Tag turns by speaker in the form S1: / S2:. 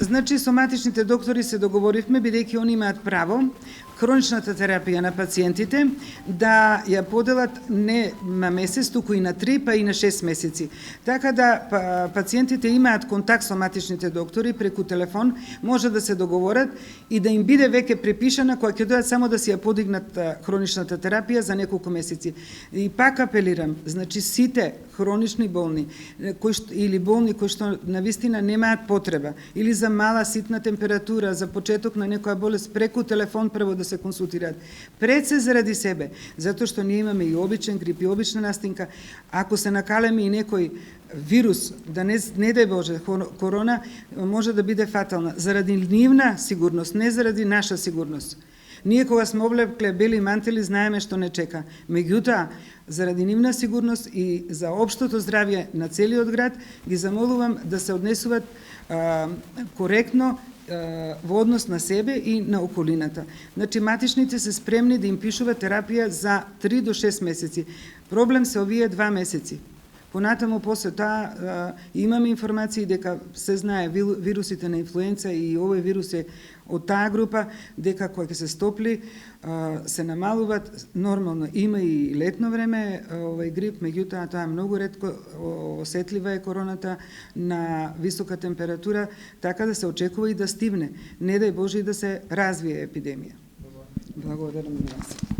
S1: Значи, соматичните доктори се договоривме, бидејќи они имаат право хроничната терапија на пациентите да ја поделат не на месец, туку и на 3, па и на 6 месеци. Така да пациентите имаат контакт со соматичните доктори преку телефон, може да се договорат и да им биде веќе препишана кога ќе дојдат само да си ја подигнат хроничната терапија за неколку месеци. И пак апелирам, значи сите хронични болни или болни кои што навистина немаат потреба или за мала ситна температура, за почеток на некоја болест, преку телефон прво да се консултираат. Пред се заради себе, затоа што ние имаме и обичен грип и обична настинка. Ако се накалеме и некој вирус, да не дај Боже, корона, може да биде фатална. Заради нивна сигурност, не заради наша сигурност. Ние кога сме облекле бели мантели, знаеме што не чека. Меѓутоа, заради нивна сигурност и за општото здравје на целиот град, ги замолувам да се однесуваат коректно во однос на себе и на околината. Значи, матичните се спремни да им пишуваат терапија за 3 до 6 месеци. Проблем се овие 2 месеци. Понатаму после тоа имаме информации дека се знае вирусите на инфлуенца и овој вирус е од таа група, дека кога ќе се стопли се намалуваат. Нормално има и летно време овој грип, меѓутоа тоа е многу ретко, осетлива е короната на висока температура, така да се очекува и да стивне. Не дај Боже и да се развие епидемија. Благодарам на вас.